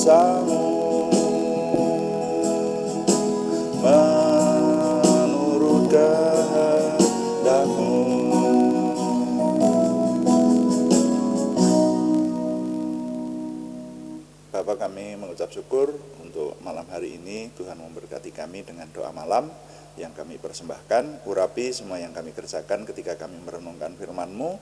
kuasamu, menurut kehendak-Mu. Bapa, kami mengucap syukur untuk malam hari ini. Tuhan memberkati kami dengan doa malam yang kami persembahkan. Urapi semua yang kami kerjakan ketika kami merenungkan firman-Mu,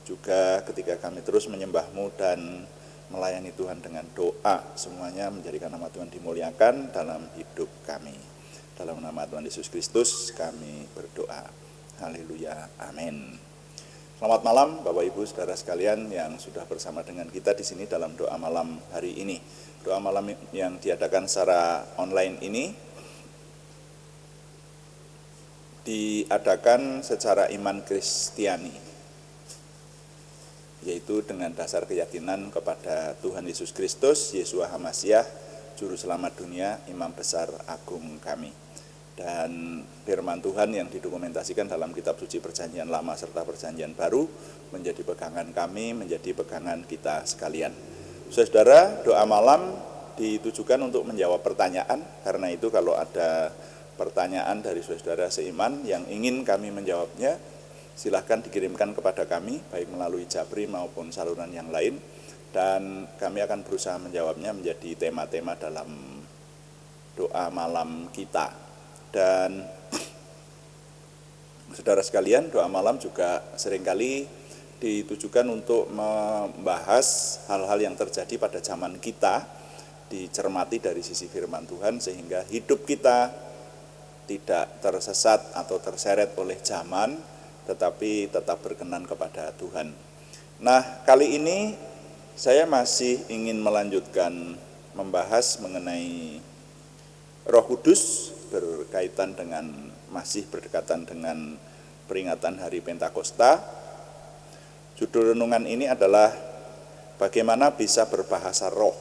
juga ketika kami terus menyembah-Mu dan melayani Tuhan dengan doa. Semuanya menjadikan nama Tuhan dimuliakan dalam hidup kami. Dalam nama Tuhan Yesus Kristus kami berdoa. Haleluya, amin. Selamat malam Bapak Ibu Saudara sekalian yang sudah bersama dengan kita di sini dalam doa malam hari ini. Doa malam yang diadakan secara online ini diadakan secara iman Kristiani, yaitu dengan dasar keyakinan kepada Tuhan Yesus Kristus, Yeshua HaMasyiah, Juru Selamat dunia, Imam Besar Agung kami. Dan firman Tuhan yang didokumentasikan dalam kitab suci Perjanjian Lama serta Perjanjian Baru menjadi pegangan kami, menjadi pegangan kita sekalian. Saudara, doa malam ditujukan untuk menjawab pertanyaan. Karena itu kalau ada pertanyaan dari saudara seiman yang ingin kami menjawabnya, silahkan dikirimkan kepada kami, baik melalui Jabri maupun saluran yang lain. Dan kami akan berusaha menjawabnya menjadi tema-tema dalam doa malam kita. Dan saudara sekalian, doa malam juga seringkali ditujukan untuk membahas hal-hal yang terjadi pada zaman kita, dicermati dari sisi firman Tuhan sehingga hidup kita tidak tersesat atau terseret oleh zaman, tetapi tetap berkenan kepada Tuhan. Nah, kali ini saya masih ingin melanjutkan membahas mengenai Roh Kudus, berkaitan dengan, masih berdekatan dengan peringatan Hari Pentakosta. Judul renungan ini adalah bagaimana bisa berbahasa roh,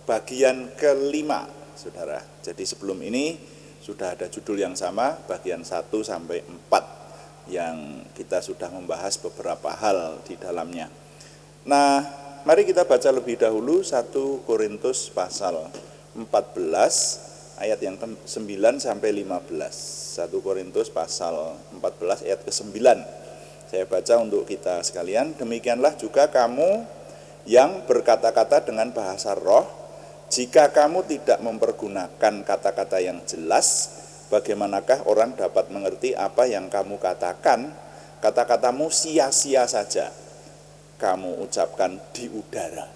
bagian kelima, saudara. Jadi sebelum ini sudah ada judul yang sama, bagian 1 sampai 4, yang kita sudah membahas beberapa hal di dalamnya. Nah, mari kita baca lebih dahulu 1 Korintus pasal 14, ayat yang 9 sampai 15. 1 Korintus pasal 14 ayat ke-9. Saya baca untuk kita sekalian. Demikianlah juga kamu yang berkata-kata dengan bahasa roh, jika kamu tidak mempergunakan kata-kata yang jelas, bagaimanakah orang dapat mengerti apa yang kamu katakan? Kata-katamu sia-sia saja, kamu ucapkan di udara.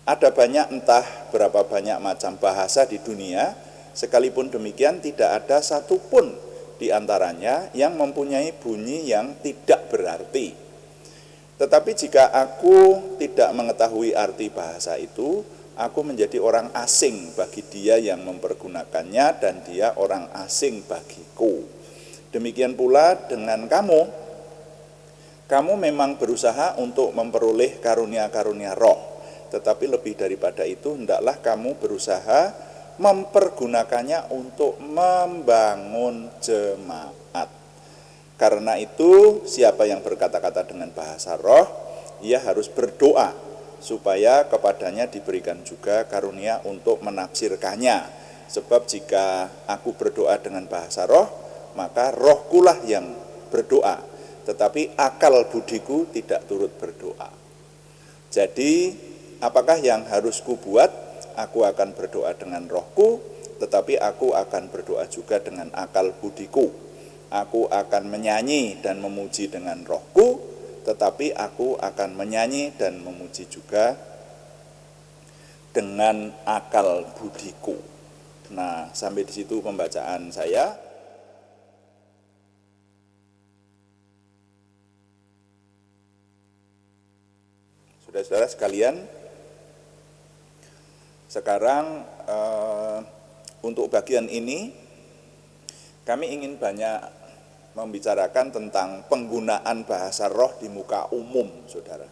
Ada banyak, entah berapa banyak macam bahasa di dunia, sekalipun demikian tidak ada satupun di antaranya yang mempunyai bunyi yang tidak berarti. Tetapi jika aku tidak mengetahui arti bahasa itu, aku menjadi orang asing bagi dia yang mempergunakannya dan dia orang asing bagiku. Demikian pula dengan kamu memang berusaha untuk memperoleh karunia-karunia roh. Tetapi lebih daripada itu, hendaklah kamu berusaha mempergunakannya untuk membangun jemaat. Karena itu, siapa yang berkata-kata dengan bahasa roh, ia harus berdoa, supaya kepadanya diberikan juga karunia untuk menafsirkannya. Sebab jika aku berdoa dengan bahasa roh, maka rohkulah yang berdoa, tetapi akal budiku tidak turut berdoa. Jadi, apakah yang harus kubuat? Aku akan berdoa dengan rohku, tetapi aku akan berdoa juga dengan akal budiku. Aku akan menyanyi dan memuji dengan rohku, tetapi aku akan menyanyi dan memuji juga dengan akal budiku. Nah, sampai di situ pembacaan saya. Saudara-saudara sekalian, sekarang untuk bagian ini kami ingin banyak membicarakan tentang penggunaan bahasa roh di muka umum, saudara.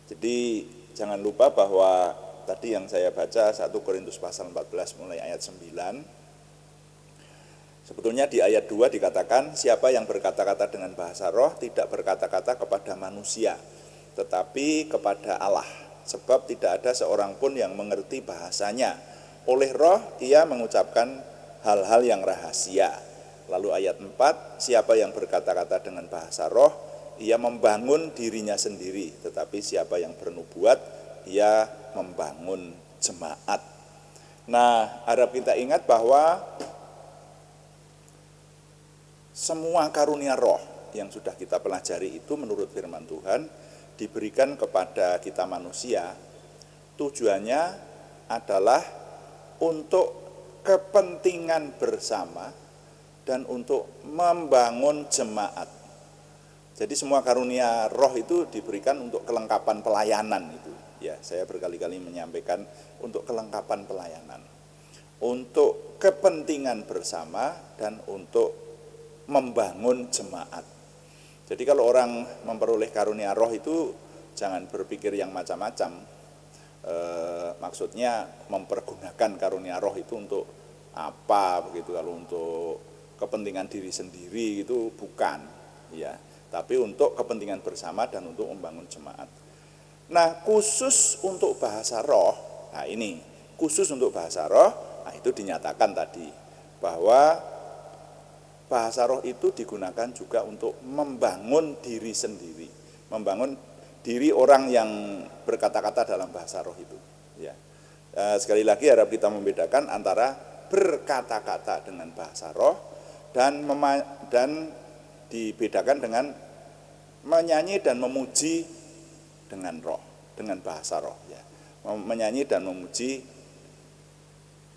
Jadi jangan lupa bahwa tadi yang saya baca 1 Korintus pasal 14 mulai ayat 9, sebetulnya di ayat 2 dikatakan, siapa yang berkata-kata dengan bahasa roh tidak berkata-kata kepada manusia, tetapi kepada Allah, sebab tidak ada seorang pun yang mengerti bahasanya. Oleh Roh ia mengucapkan hal-hal yang rahasia. Lalu ayat 4, siapa yang berkata-kata dengan bahasa roh, ia membangun dirinya sendiri, tetapi siapa yang bernubuat, ia membangun jemaat. Nah, harap kita ingat bahwa semua karunia roh yang sudah kita pelajari itu menurut firman Tuhan diberikan kepada kita manusia, tujuannya adalah untuk kepentingan bersama dan untuk membangun jemaat. Jadi semua karunia roh itu diberikan untuk kelengkapan pelayanan itu. Ya, saya berkali-kali menyampaikan untuk kelengkapan pelayanan, untuk kepentingan bersama dan untuk membangun jemaat. Jadi kalau orang memperoleh karunia roh itu jangan berpikir yang macam-macam. Maksudnya mempergunakan karunia roh itu untuk apa begitu, kalau untuk kepentingan diri sendiri itu bukan, ya, tapi untuk kepentingan bersama dan untuk membangun jemaat. Nah, khusus untuk bahasa roh, nah ini khusus untuk bahasa roh, nah itu dinyatakan tadi bahwa bahasa roh itu digunakan juga untuk membangun diri sendiri, membangun diri orang yang berkata-kata dalam bahasa roh itu. Ya, sekali lagi harap kita membedakan antara berkata-kata dengan bahasa roh dan dibedakan dengan menyanyi dan memuji dengan roh, dengan bahasa roh. Ya, menyanyi dan memuji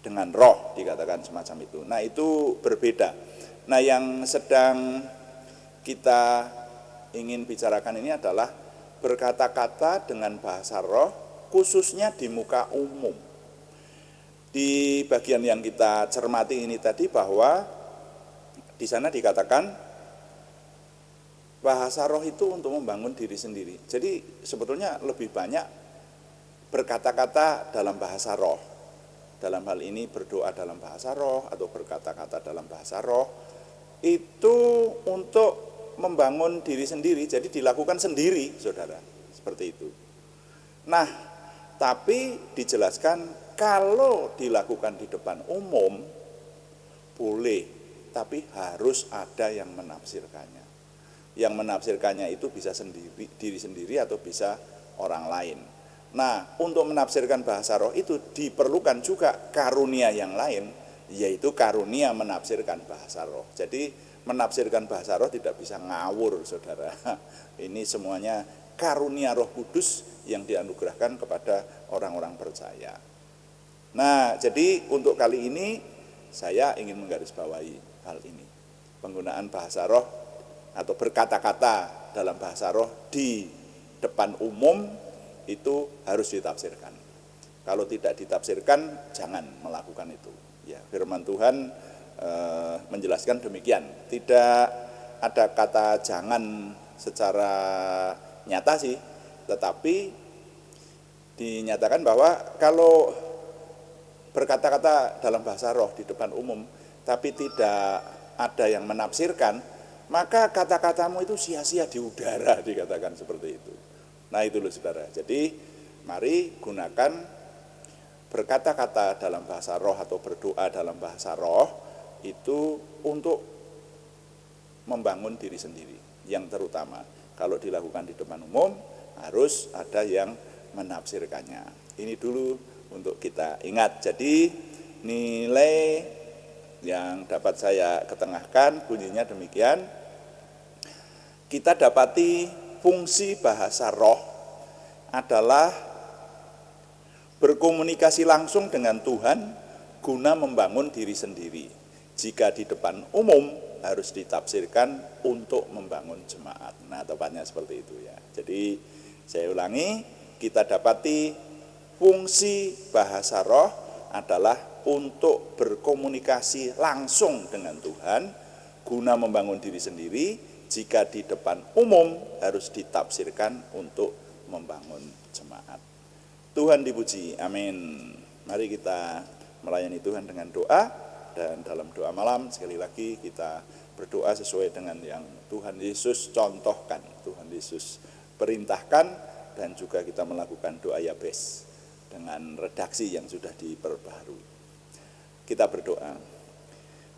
dengan roh dikatakan semacam itu. Nah, itu berbeda. Nah, yang sedang kita ingin bicarakan ini adalah berkata-kata dengan bahasa roh, khususnya di muka umum. Di bagian yang kita cermati ini tadi bahwa di sana dikatakan bahasa roh itu untuk membangun diri sendiri. Jadi sebetulnya lebih banyak berkata-kata dalam bahasa roh. Dalam hal ini berdoa dalam bahasa roh atau berkata-kata dalam bahasa roh itu untuk membangun diri sendiri, jadi dilakukan sendiri, saudara, seperti itu. Nah, tapi dijelaskan kalau dilakukan di depan umum boleh, tapi harus ada yang menafsirkannya. Yang menafsirkannya itu bisa sendiri, diri sendiri atau bisa orang lain. Nah, untuk menafsirkan bahasa roh itu diperlukan juga karunia yang lain, yaitu karunia menafsirkan bahasa roh. Jadi menafsirkan bahasa roh tidak bisa ngawur, saudara. Ini semuanya karunia Roh Kudus yang dianugerahkan kepada orang-orang percaya. Nah, jadi untuk kali ini saya ingin menggarisbawahi hal ini. Penggunaan bahasa roh atau berkata-kata dalam bahasa roh di depan umum itu harus ditafsirkan. Kalau tidak ditafsirkan, jangan melakukan itu. Ya, firman Tuhan menjelaskan demikian. Tidak ada kata jangan secara nyata sih, tetapi dinyatakan bahwa kalau berkata-kata dalam bahasa roh di depan umum tapi tidak ada yang menafsirkan, maka kata-katamu itu sia-sia di udara, dikatakan seperti itu. Nah, itu loh, saudara. Jadi mari gunakan berkata-kata dalam bahasa roh atau berdoa dalam bahasa roh itu untuk membangun diri sendiri. Yang terutama kalau dilakukan di depan umum harus ada yang menafsirkannya. Ini dulu untuk kita ingat. Jadi nilai yang dapat saya ketengahkan bunyinya demikian. Kita dapati fungsi bahasa roh adalah berkomunikasi langsung dengan Tuhan guna membangun diri sendiri. Jika di depan umum harus ditafsirkan untuk membangun jemaat. Nah, tepatnya seperti itu ya. Jadi saya ulangi, kita dapati fungsi bahasa roh adalah untuk berkomunikasi langsung dengan Tuhan guna membangun diri sendiri. Jika di depan umum harus ditafsirkan untuk membangun jemaat. Tuhan dipuji, amin. Mari kita melayani Tuhan dengan doa. Dan dalam doa malam sekali lagi kita berdoa sesuai dengan yang Tuhan Yesus contohkan, Tuhan Yesus perintahkan dan juga kita melakukan doa Yabes dengan redaksi yang sudah diperbaharui. Kita berdoa.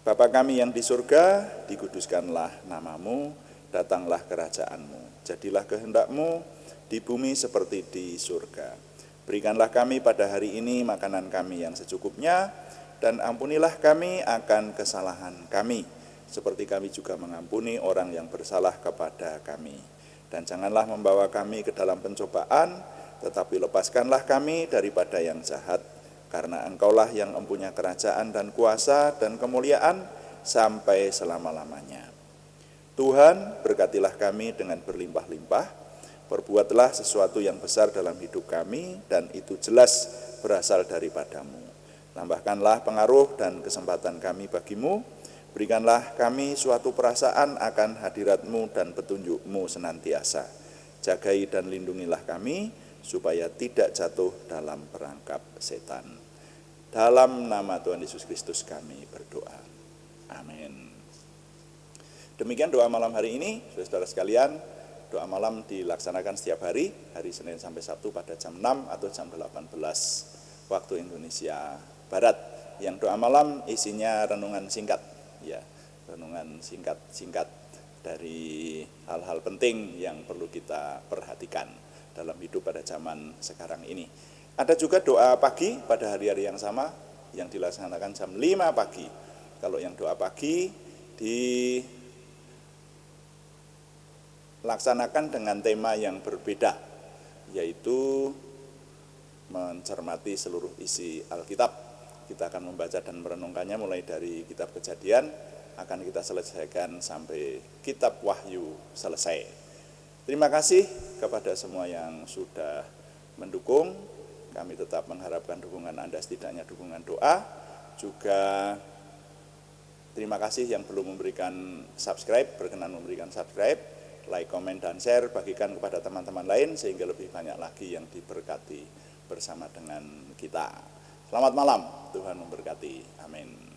Bapa kami yang di surga, dikuduskanlah namamu, datanglah kerajaanmu, jadilah kehendakmu di bumi seperti di surga. Berikanlah kami pada hari ini makanan kami yang secukupnya, dan ampunilah kami akan kesalahan kami, seperti kami juga mengampuni orang yang bersalah kepada kami. Dan janganlah membawa kami ke dalam pencobaan, tetapi lepaskanlah kami daripada yang jahat, karena Engkaulah yang mempunyai kerajaan dan kuasa dan kemuliaan sampai selama-lamanya. Tuhan, berkatilah kami dengan berlimpah-limpah, perbuatlah sesuatu yang besar dalam hidup kami, dan itu jelas berasal daripadamu. Tambahkanlah pengaruh dan kesempatan kami bagimu, berikanlah kami suatu perasaan akan hadirat-Mu dan petunjuk-Mu senantiasa. Jagai dan lindungilah kami, supaya tidak jatuh dalam perangkap setan. Dalam nama Tuhan Yesus Kristus kami berdoa. Amin. Demikian doa malam hari ini, saudara sekalian. Doa malam dilaksanakan setiap hari Senin sampai Sabtu pada jam 6 atau jam 18 waktu Indonesia Barat. Yang doa malam isinya renungan singkat, ya, renungan singkat dari hal-hal penting yang perlu kita perhatikan dalam hidup pada zaman sekarang ini. Ada juga doa pagi pada hari-hari yang sama yang dilaksanakan jam 5 pagi. Kalau yang doa pagi dilaksanakan dengan tema yang berbeda, yaitu mencermati seluruh isi Alkitab. Kita akan membaca dan merenungkannya mulai dari kitab Kejadian, akan kita selesaikan sampai kitab Wahyu selesai. Terima kasih kepada semua yang sudah mendukung. Kami tetap mengharapkan dukungan Anda, setidaknya dukungan doa. Juga terima kasih yang belum memberikan subscribe, berkenan memberikan subscribe, like, komen, dan share, bagikan kepada teman-teman lain sehingga lebih banyak lagi yang diberkati bersama dengan kita. Selamat malam, Tuhan memberkati. Amin.